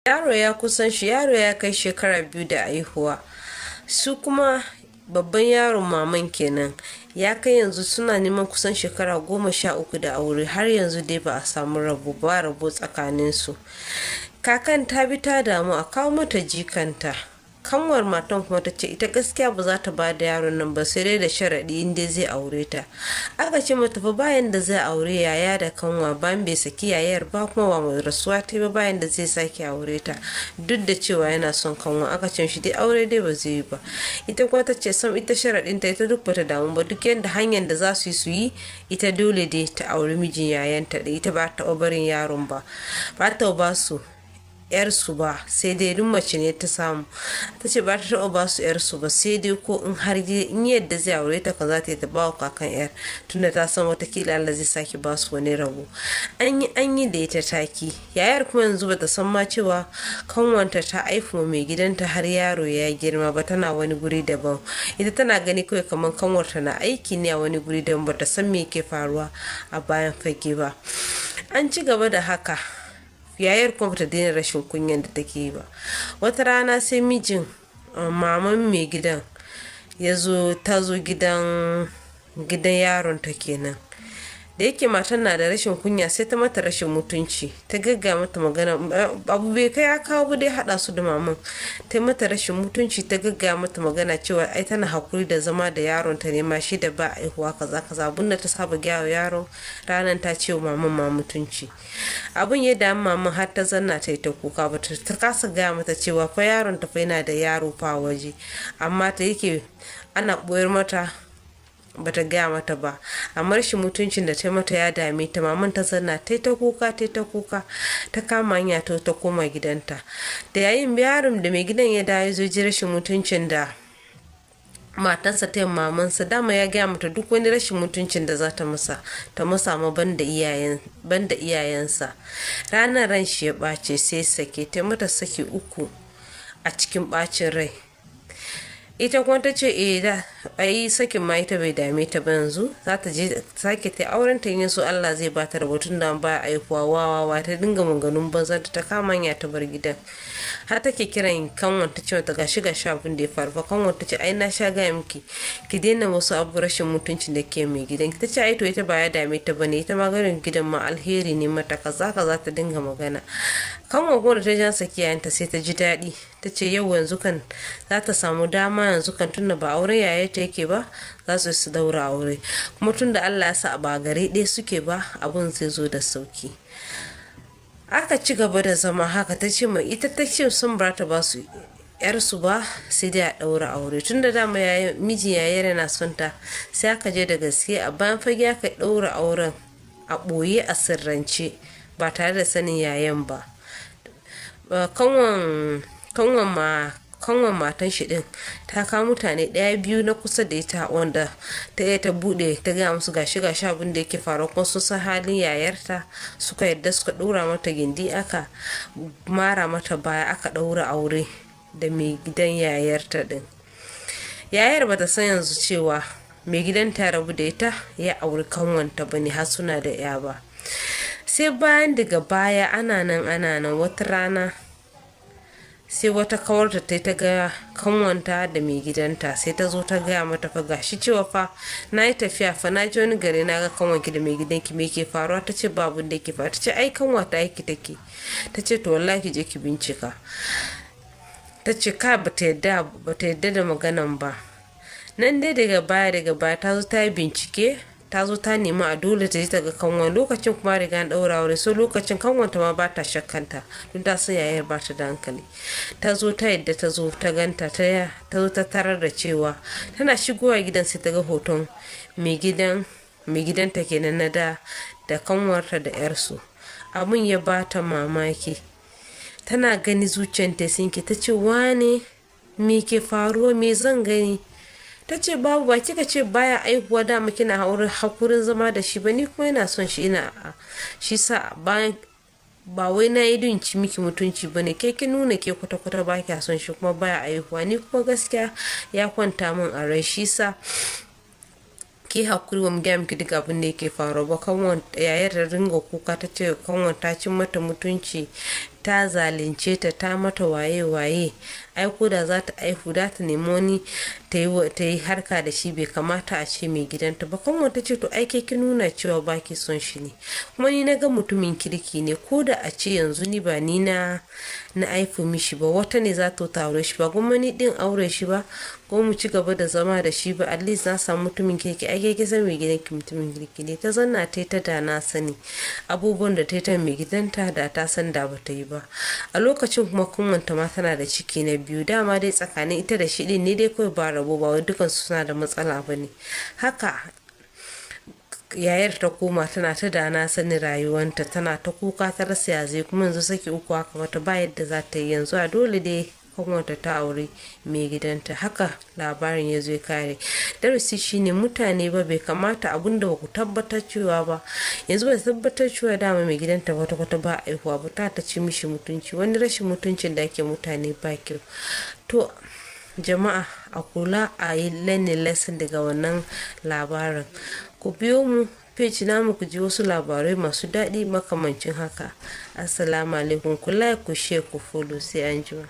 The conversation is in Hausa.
Yaro ya kai shekara 2 da aihuwa. Su kuma babban yaron maman kenan ya kai yanzu suna neman kusan shekara 13 da aure, har yanzu dai ba a samu rabo tsakaninsu. Kakan ta bi ta damu a kawo mata jikanta. Kanwar matan kuma ta ce ita gaskiya ba za ta ba da yaron nan ba, sai dai da sharaɗi in dai zai aure ta. Aka ce mata fa bayan da zai aure yaya da kanwa, bayan bai saki yayar ba kuma ba mai rasuwa ta ba, bayan da zai sake aure ta, duk da cewa yana son kanwa. Aka ce shi dai aure dai ba zai yi ba. Ita kuma ta ce sam ita sharaɗin ta ita duk bata damu ba, duk yadda hanyar da za su yi ita dole dai ta auri mijin yayanta da ita ba ta barin yaron ba ta ba su yarsu ba, sai dai duk mace ne ta samu. Ta ce ba ta taɓa ba su yarsu ba, sai dai ko in har in yadda zai aure ta ka za ta yi ta ba wa kakan yar, tunda ta san watakila Allah zai sake ba su wani rabo. An yi da ita taki. Yayar kuma yanzu bata san ma cewa kanwanta ta aifu mai gidanta har yaro ya girma ba, tana wani guri daban. Ita tana gani kawai kamar kanwarta na aiki ne a wani guri daban, bata san me ke faruwa a bayan fage ba. An ci gaba da haka. Yayar kuma bata daina rashin kunyan da take yi ba. Wata rana sai mijin maman mai gidan ta zo gidan yaron ta kenan. Da yake matan na da rashin kunya sai ta mata rashin mutunci, ta gagga mata magana, abu bai kai ya kawo ba dai hada su da maman. Ta mata rashin mutunci, ta gagga mata magana cewa ai tana hakuri da zama da yaron ta ne ma, shi da ba aihuwa kaza kaza. Abunda ta saba gaya wa yaron ranan ta ce wa maman ma mutunci. Abun ya damu maman har ta zanna ta yi ta kuka, ba ta kasa gaya mata cewa fa yaron ta fa yana da yaro fa waje, amma ta yake ana boyar mata bata gaya mata ba. Amma rashin mutuncin da ta mata ya dame ta. Maman ta zanna ta ta kuka ta kama hanya ta koma gidanta. Da yayin yaron da mai gidan ya dawo zo ji rashin mutuncin da matansa ta yin mamansa, dama ya gaya mata duk wani rashin mutuncin da za ta masa ma banda iyayensa. Ranar ran shi ya ɓace sai sake ta mata saki 3 a cikin ɓacin rai. Ita kuma ta ce da ai sakin ma ita bai dame ta ba, yanzu za ta je sake ta auren ta, yin so Allah zai ba ta rabotun da ba aihuwa. Wawa ta dinga maganganun banza ta kama hanya ta bar gidan. Har take kiran kanwar ta ce mata gashi abin da ya faru fa. Kanwar ta ce ai na sha gaya miki ki daina wasu abu rashin mutuncin da ke mai gidan. Ta ce ai to ita ba ya dame ta bane, ita ma garin gidan ma alheri ne mata, kaza ta dinga magana. Kanwar kuma da ta ja sakiyayenta sai ta ji daɗi. Ta ce yau yanzu kan za ta samu dama, yanzu kan tunda ba auren yayata yake ba za su daura aure, kuma tunda Allah ya sa ba gare ɗaya suke ba abun zai zo da sauki. Aka ci gaba da zama haka. Ta ce mai ita ta ce sun ba ta ba su yarsu ba, sai dai a daura aure. Tunda dama miji yayar yana son ta, sai aka je da gaske a bayan fage aka daura auren a ɓoye a sirrance ba tare da sanin yayan ba. Kanwan matan shi din ta kawo mutane 1-2 na kusa da ita wanda ta bude ta gaya musu gashi abin da yake faruwa, kuma sun san halin yayarta, suka yadda suka ɗora mata gindi, aka mara mata baya, aka ɗaura aure da mai gidan yayarta din. Yayar bata san yanzu cewa mai gidan ta rabu da ita ya auri kanwanta bane, har suna da ya ba. Sai bayan daga baya ana nan wata rana sai wata kawarta ta ga kanwanta da mai gidanta, sai ta zo ta gaya mata fa gashi cewa fa na yi tafiya fa na ji wani gari na ga kanwanki da mai gidanki, me ke faruwa? Ta ce babu da ke faru. Ta ce ai kanwata aiki take. Ta ce to wallahi ki je ki bincika. Ta ce ka bata yadda da maganan ba. Nan dai daga baya ta zo ta yi bincike, ta zo ta nemi a dole ta ji ta ga kanwan. Lokacin kuma riga an daura aure, so lokacin kanwanta ma ba ta shakkanta don ta san yayar ba ta da hankali. Ta zo ta yadda ta zo ta ganta, ta zo ta tarar da cewa tana shigowa gidan sai ta ga hoton mai gidanta kenan na da kanwarta da yarsu. Abun ya ba ta mamaki. Tana gani zuciyarta sinki. Ta ce wane me ke faruwa, me zan gani? Ta ce babu, ba kika ce baya aihuwa dama kina hakurin zama da shi ba, ni kuma yana son shi, shi sa bayan ba wai na yi ci miki mutunci ba ne, ke ki nuna ke kwata-kwata ba kya son shi kuma baya aihuwa, ni kuma gaskiya ya kwanta min a rai, shi sa ki hakuri wa mu gaya miki duk abin da yake faruwa ba. Kanwan yayar da ringa kuka ta ce kanwan ta cin mata mutunci, ta zalunce ta mata waye ai ko da za ta aihu da ta nemi wani ta yi harka da shi, bai kamata a ce mai gidanta ba. Kanwa ta ce to aike ki nuna cewa baki son shi ne, kuma ni na ga mutumin kirki ne, ko da a ce yanzu ni ba ni na aifu mishi ba, wata ne za ta aure shi ba, kuma ni din aure shi ba, ko mu ci gaba da zama da shi ba, at least na samu mutumin kirki. Ai ke san mai gidanki mutumin kirki ne. Ta zanna ta da na sani abubuwan da ta mai gidanta da ta san da bata yi ba. A lokacin kuma kunwanta ma tana da ciki na biyu, dama dai tsakanin ita da shi din ne dai kawai ba rabo, ba wai dukan su suna da matsala bane. Haka yayar ta koma tana ta da na sani rayuwanta, tana ta kuka ta rasa ya zai, kuma yanzu saki uku haka mata ba yadda za ta yi, yanzu a dole dai kanwata ta aure mai gidanta. Haka labarin ya zo ya kare. Darasi shine mutane ba bai kamata abinda ba ku tabbatar cewa ba, yanzu ba tabbatar cewa dama mai gidanta kwata ba aihuwa ba, ta ci mishi mutunci, wani rashin mutuncin da ake mutane ba kyau. To jama'a a kula, a yi learning lesson daga wannan labarin. Ku biyo mu page namu ku ji wasu labarai masu daɗi makamancin haka. Assalamu alaikum, ku like, ku share, ku follow, sai anjima.